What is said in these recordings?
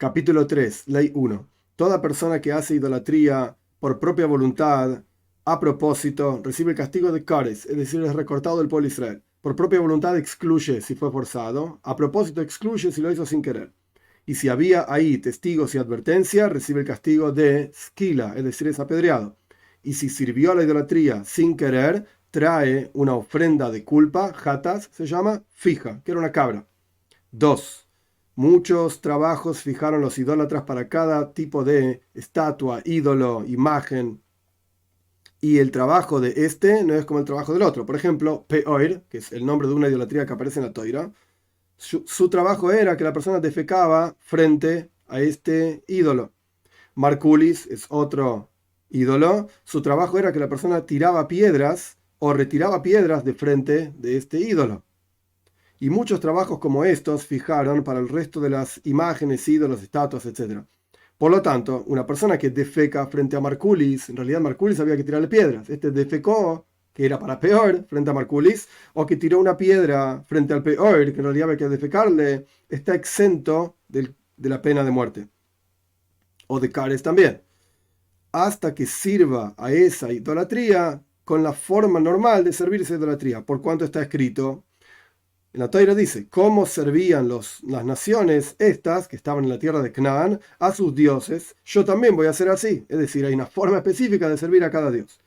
Capítulo 3, Ley 1. Toda persona que hace idolatría por propia voluntad, a propósito, recibe el castigo de Kares, es decir, es recortado del pueblo de Israel. Por propia voluntad excluye si fue forzado, a propósito excluye si lo hizo sin querer. Y si había ahí testigos y advertencia, recibe el castigo de skila, es decir, es apedreado. Y si sirvió a la idolatría sin querer, trae una ofrenda de culpa, jatas se llama, fija, que era una cabra. 2. Muchos trabajos fijaron los idólatras para cada tipo de estatua, ídolo, imagen, y el trabajo de este no es como el trabajo del otro. Por ejemplo, Peor, que es el nombre de una idolatría que aparece en la Toira, su trabajo era que la persona defecaba frente a este ídolo. Marculis es otro ídolo, su trabajo era que la persona tiraba piedras o retiraba piedras de frente de este ídolo. Y muchos trabajos como estos fijaron para el resto de las imágenes, ídolos, estatuas, etc. Por lo tanto, una persona que defeca frente a Marculis, en realidad Marculis había que tirarle piedras. Este defecó, que era para Peor, frente a Marculis, o que tiró una piedra frente al Peor, que en realidad había que defecarle, está exento de la pena de muerte. O de Cares también. Hasta que sirva a esa idolatría con la forma normal de servir esa idolatría, por cuanto está escrito. En la Toira dice, cómo servían las naciones estas, que estaban en la tierra de Canaán, a sus dioses, yo también voy a hacer así. Es decir, hay una forma específica de servir a cada dios.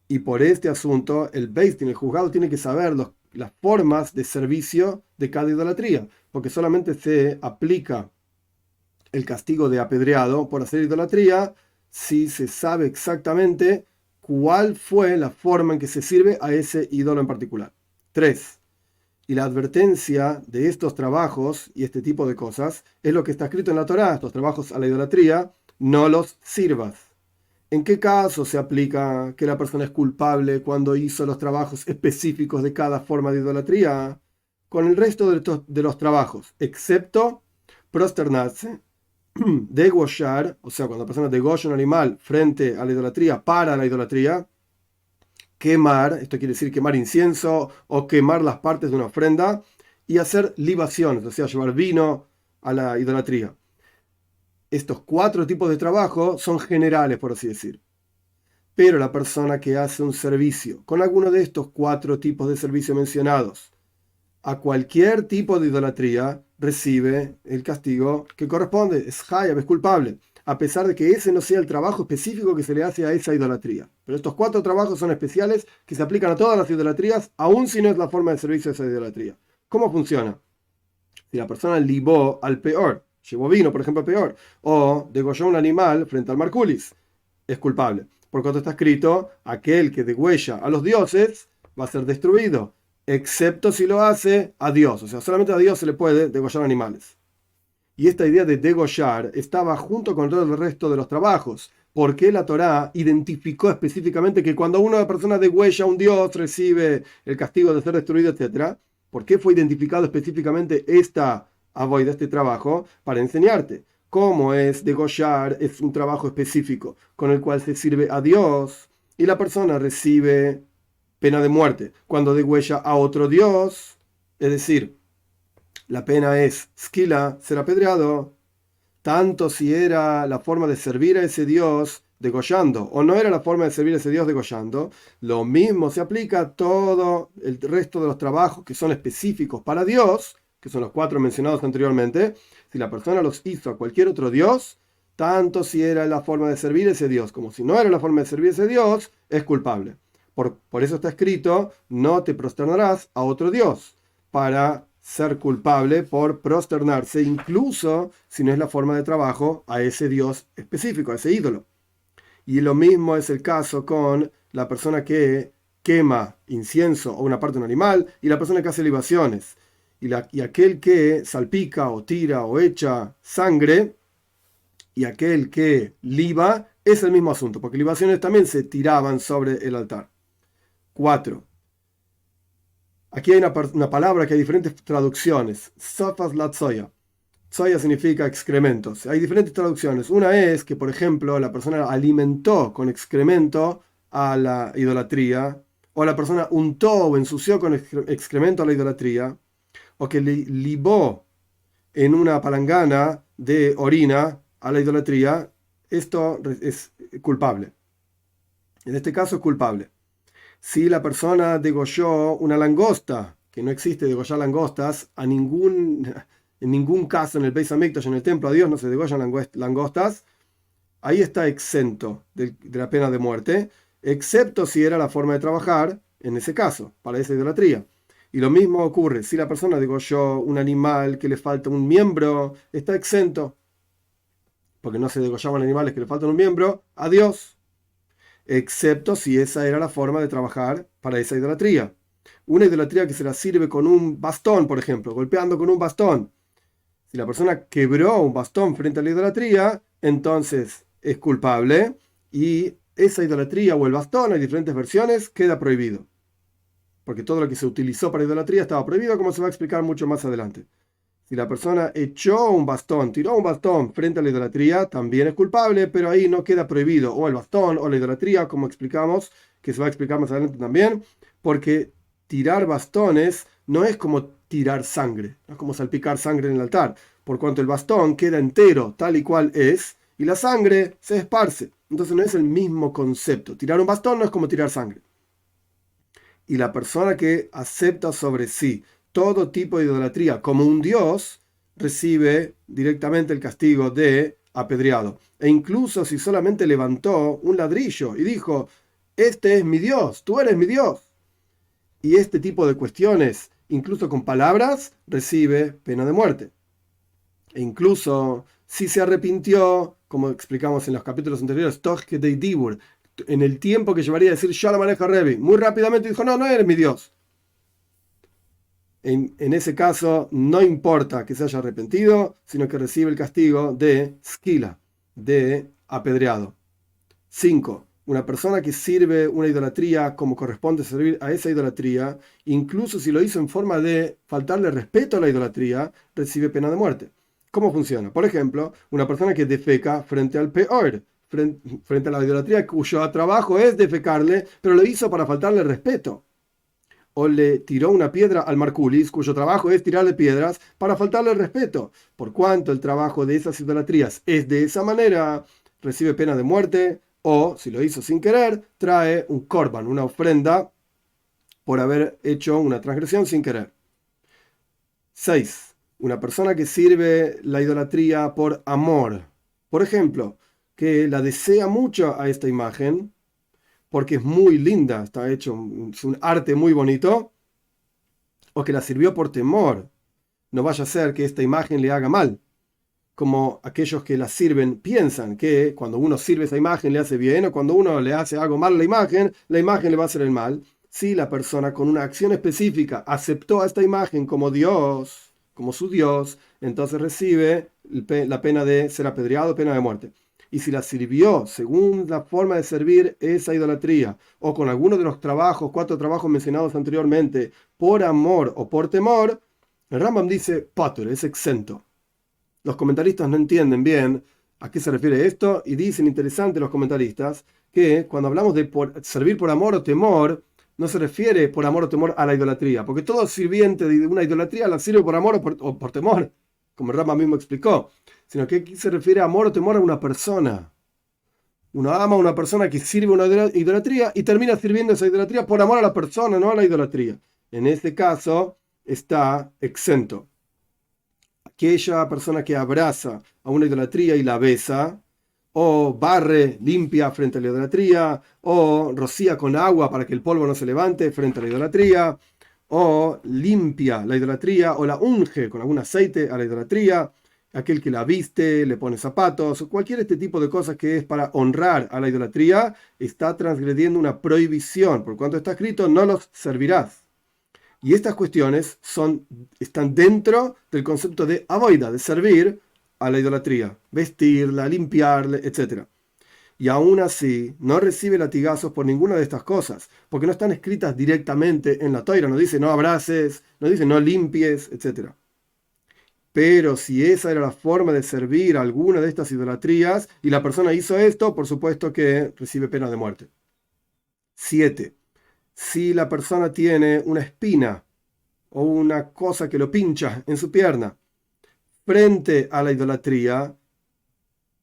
Y por este asunto, el Beis Din, el juzgado, tiene que saber las formas de servicio de cada idolatría, porque solamente se aplica el castigo de apedreado por hacer idolatría si se sabe exactamente cuál fue la forma en que se sirve a ese ídolo en particular. 3. Y la advertencia de estos trabajos y este tipo de cosas es lo que está escrito en la Torá, estos trabajos a la idolatría, no los sirvas. ¿En qué caso se aplica que la persona es culpable cuando hizo los trabajos específicos de cada forma de idolatría? Con el resto de los trabajos, excepto prosternarse, degollar, o sea, cuando la persona degolla un animal frente a la idolatría, para la idolatría, quemar, esto quiere decir quemar incienso o quemar las partes de una ofrenda, y hacer libaciones, o sea, llevar vino a la idolatría. Estos 4 tipos de trabajo son generales, por así decir. Pero la persona que hace un servicio con alguno de estos 4 tipos de servicio mencionados a cualquier tipo de idolatría, recibe el castigo que corresponde, es hayab, es culpable, a pesar de que ese no sea el trabajo específico que se le hace a esa idolatría. Pero estos 4 trabajos son especiales que se aplican a todas las idolatrías, aun si no es la forma de servicio de esa idolatría. ¿Cómo funciona? Si la persona libó al Peor, llevó vino, por ejemplo, al Peor, o degolló un animal frente al Marculis, es culpable. Por cuanto está escrito, aquel que degüella a los dioses va a ser destruido, excepto si lo hace a Dios. O sea, solamente a Dios se le puede degollar animales. Y esta idea de degollar estaba junto con todo el resto de los trabajos, porque la Torá identificó específicamente que cuando una persona degüella a un dios recibe el castigo de ser destruido, etc. ¿Por qué fue identificado específicamente esta avoida, este trabajo? Para enseñarte cómo es degollar, es un trabajo específico con el cual se sirve a Dios y la persona recibe pena de muerte cuando degüella a otro dios, es decir, la pena es skila, ser apedreado, tanto si era la forma de servir a ese dios degollando o no era la forma de servir a ese dios degollando, lo mismo se aplica a todo el resto de los trabajos que son específicos para Dios, que son los 4 mencionados anteriormente. Si la persona los hizo a cualquier otro dios, tanto si era la forma de servir a ese dios como si no era la forma de servir a ese dios, es culpable. Por eso está escrito, no te prosternarás a otro dios, para ser culpable por prosternarse, incluso si no es la forma de trabajo a ese dios específico, a ese ídolo. Y lo mismo es el caso con la persona que quema incienso o una parte de un animal y la persona que hace libaciones. Y aquel que salpica o tira o echa sangre y aquel que liba es el mismo asunto, porque libaciones también se tiraban sobre el altar. 4. Aquí hay una palabra que hay diferentes traducciones. Safas la tzoya. Tzoya significa excrementos. Hay diferentes traducciones. Una es que, por ejemplo, la persona alimentó con excremento a la idolatría, o la persona untó o ensució con excremento a la idolatría, o que libó en una palangana de orina a la idolatría, esto es culpable. En este caso es culpable. Si la persona degolló una langosta, que no existe degollar langostas, en ningún caso en el Beis Hamikdash, en el templo a Dios, no se degollan langostas, ahí está exento de la pena de muerte, excepto si era la forma de trabajar, en ese caso, para esa idolatría. Y lo mismo ocurre, si la persona degolló un animal que le falta un miembro, está exento, porque no se degollaban animales que le faltan un miembro, a Dios, excepto si esa era la forma de trabajar para esa idolatría. Una idolatría que se la sirve con un bastón, por ejemplo, golpeando con un bastón. Si la persona quebró un bastón frente a la idolatría, entonces es culpable y esa idolatría o el bastón, hay diferentes versiones, queda prohibido. Porque todo lo que se utilizó para idolatría estaba prohibido, como se va a explicar mucho más adelante. Si la persona echó un bastón, tiró un bastón frente a la idolatría, también es culpable, pero ahí no queda prohibido o el bastón o la idolatría, como explicamos, que se va a explicar más adelante también, porque tirar bastones no es como tirar sangre, no es como salpicar sangre en el altar, por cuanto el bastón queda entero tal y cual es, y la sangre se esparce. Entonces no es el mismo concepto. Tirar un bastón no es como tirar sangre. Y la persona que acepta sobre sí todo tipo de idolatría como un dios, recibe directamente el castigo de apedreado. E incluso si solamente levantó un ladrillo y dijo, este es mi Dios, tú eres mi Dios. Y este tipo de cuestiones, incluso con palabras, recibe pena de muerte. E incluso si se arrepintió, como explicamos en los capítulos anteriores, en el tiempo que llevaría a decir Shalom Aleja Rebbe, muy rápidamente dijo, no, no eres mi Dios. En ese caso, no importa que se haya arrepentido, sino que recibe el castigo de skila, de apedreado. 5. Una persona que sirve una idolatría como corresponde servir a esa idolatría, incluso si lo hizo en forma de faltarle respeto a la idolatría, recibe pena de muerte. ¿Cómo funciona? Por ejemplo, una persona que defeca frente al peor, frente a la idolatría cuyo trabajo es defecarle, pero lo hizo para faltarle respeto. O le tiró una piedra al Marculis, cuyo trabajo es tirarle piedras para faltarle el respeto. Por cuanto el trabajo de esas idolatrías es de esa manera, recibe pena de muerte, o, si lo hizo sin querer, trae un korban, una ofrenda, por haber hecho una transgresión sin querer. 6. Una persona que sirve la idolatría por amor. Por ejemplo, que la desea mucho a esta imagen, porque es muy linda, está hecho, es un arte muy bonito, o que la sirvió por temor, no vaya a ser que esta imagen le haga mal, como aquellos que la sirven piensan que cuando uno sirve esa imagen le hace bien, o cuando uno le hace algo mal a la imagen le va a hacer el mal. Si la persona con una acción específica aceptó a esta imagen como Dios, como su Dios, entonces recibe la pena de ser apedreado, pena de muerte. Y si la sirvió según la forma de servir esa idolatría, o con alguno de los trabajos, 4 trabajos mencionados anteriormente, por amor o por temor, el Rambam dice, patur, es exento. Los comentaristas no entienden bien a qué se refiere esto y dicen, interesante los comentaristas, que cuando hablamos de servir por amor o temor, no se refiere por amor o temor a la idolatría, porque todo sirviente de una idolatría la sirve por amor o por temor, como el Rambam mismo explicó, sino que aquí se refiere a amor o temor a una persona. Uno ama a una persona que sirve una idolatría y termina sirviendo esa idolatría por amor a la persona, no a la idolatría. En este caso está exento. Aquella persona que abraza a una idolatría y la besa, o barre, limpia frente a la idolatría, o rocía con agua para que el polvo no se levante frente a la idolatría, o limpia la idolatría, o la unge con algún aceite a la idolatría, aquel que la viste, le pone zapatos, o cualquier este tipo de cosas que es para honrar a la idolatría, está transgrediendo una prohibición, por cuanto está escrito, no los servirás. Y estas cuestiones están dentro del concepto de avoida, de servir a la idolatría, vestirla, limpiarle, etc. Y aún así no recibe latigazos por ninguna de estas cosas, porque no están escritas directamente en la Toira, no dice no abraces, no dice no limpies, etc. Pero si esa era la forma de servir a alguna de estas idolatrías y la persona hizo esto, por supuesto que recibe pena de muerte. 7. Si la persona tiene una espina o una cosa que lo pincha en su pierna, frente a la idolatría,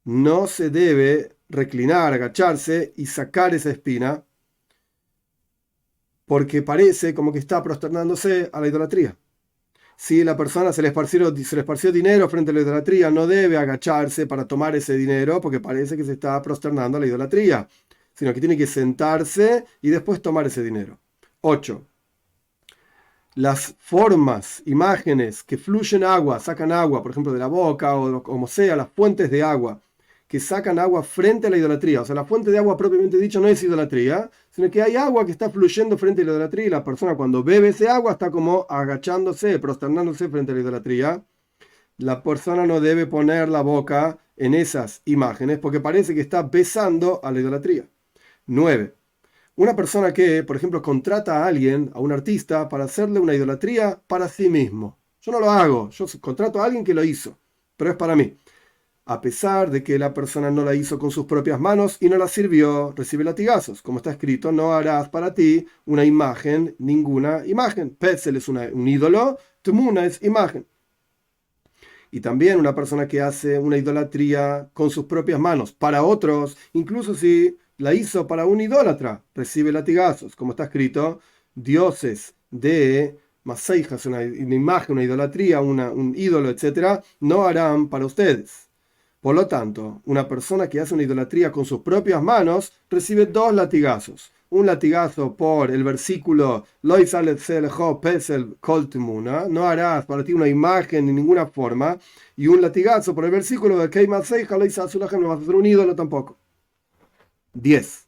no se debe reclinar, agacharse y sacar esa espina, porque parece como que está prosternándose a la idolatría. Si la persona se le esparció dinero frente a la idolatría, no debe agacharse para tomar ese dinero porque parece que se está prosternando a la idolatría, sino que tiene que sentarse y después tomar ese dinero. 8. Las formas, imágenes que fluyen agua, sacan agua, por ejemplo, de la boca o como sea, las fuentes de agua que sacan agua frente a la idolatría. O sea, la fuente de agua propiamente dicho no es idolatría, sino que hay agua que está fluyendo frente a la idolatría y la persona cuando bebe ese agua está como agachándose, prosternándose frente a la idolatría. La persona no debe poner la boca en esas imágenes porque parece que está besando a la idolatría. 9. Una persona que, por ejemplo, contrata a alguien, a un artista, para hacerle una idolatría para sí mismo. Yo no lo hago, yo contrato a alguien que lo hizo, pero es para mí. A pesar de que la persona no la hizo con sus propias manos y no la sirvió, recibe latigazos. Como está escrito, no harás para ti una imagen, ninguna imagen. Petzel es un ídolo, Tumuna es imagen. Y también una persona que hace una idolatría con sus propias manos para otros, incluso si la hizo para un idólatra, recibe latigazos. Como está escrito, dioses de Maseijas, una imagen, una idolatría, un ídolo, etc., no harán para ustedes. Por lo tanto, una persona que hace una idolatría con sus propias manos recibe 2 latigazos. Un latigazo por el versículo no harás para ti una imagen en ninguna forma, y un latigazo por el versículo de no vas a hacer un ídolo tampoco. 10.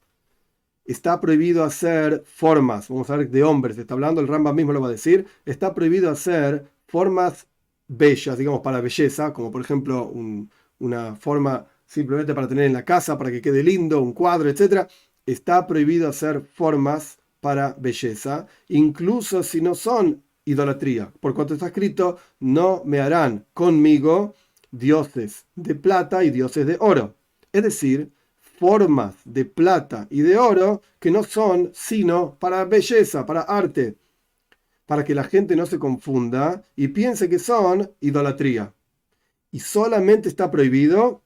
Está prohibido hacer formas, vamos a ver de hombres, está hablando, el Rambam mismo lo va a decir, está prohibido hacer formas bellas, digamos, para belleza, como por ejemplo una forma simplemente para tener en la casa, para que quede lindo, un cuadro, etc. Está prohibido hacer formas para belleza, incluso si no son idolatría. Por cuanto está escrito, no me harán conmigo dioses de plata y dioses de oro. Es decir, formas de plata y de oro que no son sino para belleza, para arte, para que la gente no se confunda y piense que son idolatría. Y solamente está prohibido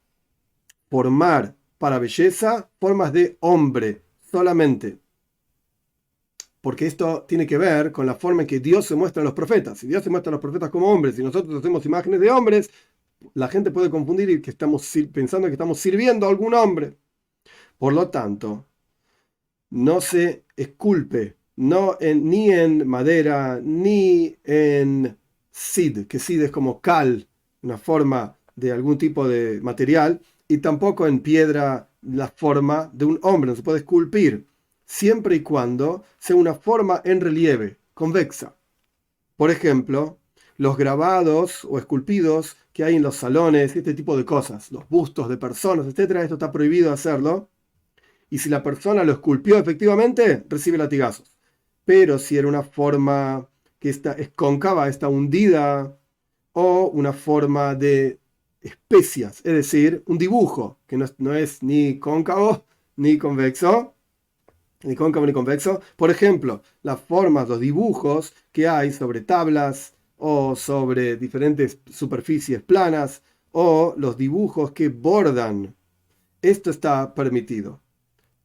formar para belleza formas de hombre, solamente. Porque esto tiene que ver con la forma en que Dios se muestra a los profetas. Si Dios se muestra a los profetas como hombres y nosotros hacemos imágenes de hombres, la gente puede confundir y que estamos pensando que estamos sirviendo a algún hombre. Por lo tanto, no se esculpe ni en madera, ni en sid, que sid es como cal, una forma de algún tipo de material, y tampoco en piedra la forma de un hombre, no se puede esculpir, siempre y cuando sea una forma en relieve, convexa. Por ejemplo, los grabados o esculpidos que hay en los salones, este tipo de cosas, los bustos de personas, etc., esto está prohibido hacerlo. Y si la persona lo esculpió efectivamente, recibe latigazos. Pero si era una forma que es cóncava, está hundida, o una forma de especias, es decir, un dibujo que no es ni cóncavo ni convexo, ni cóncavo ni convexo. Por ejemplo, las formas, los dibujos que hay sobre tablas o sobre diferentes superficies planas, o los dibujos que bordan. Esto está permitido.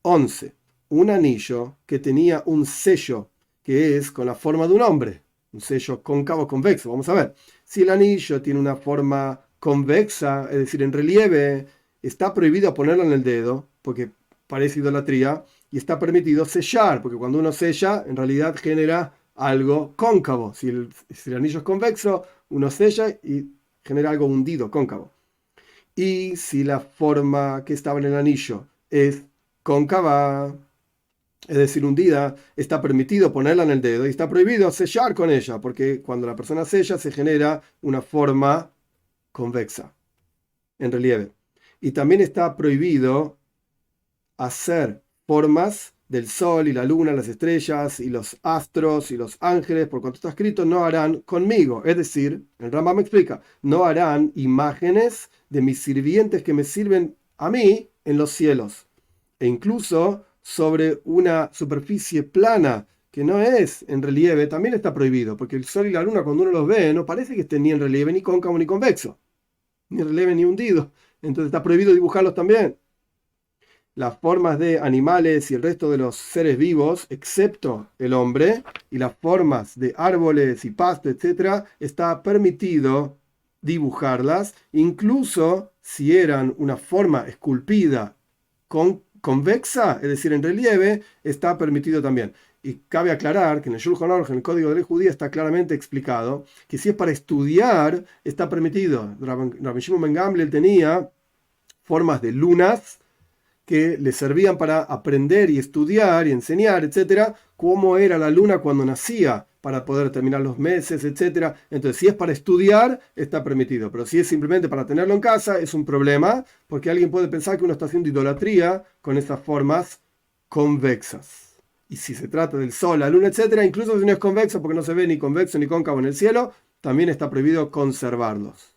11. Un anillo que tenía un sello que es con la forma de un hombre, un sello cóncavo convexo. Vamos a ver. Si el anillo tiene una forma convexa, es decir, en relieve, está prohibido ponerlo en el dedo porque parece idolatría, y está permitido sellar, porque cuando uno sella, en realidad genera algo cóncavo. Si el anillo es convexo, uno sella y genera algo hundido, cóncavo. Y si la forma que estaba en el anillo es cóncava, es decir, hundida, está permitido ponerla en el dedo y está prohibido sellar con ella, porque cuando la persona sella se genera una forma convexa, en relieve. Y también está prohibido hacer formas del sol y la luna, las estrellas y los astros y los ángeles, por cuanto está escrito, no harán conmigo. Es decir, el Rambam me explica, no harán imágenes de mis sirvientes que me sirven a mí en los cielos. E incluso sobre una superficie plana que no es en relieve, también está prohibido, porque el sol y la luna cuando uno los ve no parece que estén ni en relieve, ni cóncavo, ni convexo. ni relieve ni hundido. Entonces está prohibido dibujarlos también. Las formas de animales y el resto de los seres vivos, excepto el hombre, y las formas de árboles y pasto, etcétera, está permitido dibujarlas, incluso si eran una forma esculpida convexa, es decir, en relieve, está permitido también. Y cabe aclarar que en el Shulchan Aruch, en el Código de Ley Judía, está claramente explicado que si es para estudiar, está permitido. Rabbi Shimon ben Gamliel tenía formas de lunas que le servían para aprender y estudiar y enseñar, etcétera, cómo era la luna cuando nacía, para poder determinar los meses, etcétera. Entonces, si es para estudiar, está permitido, pero si es simplemente para tenerlo en casa, es un problema, porque alguien puede pensar que uno está haciendo idolatría con esas formas convexas. Y si se trata del sol, la luna, etcétera, incluso si no es convexo, porque no se ve ni convexo ni cóncavo en el cielo, también está prohibido conservarlos.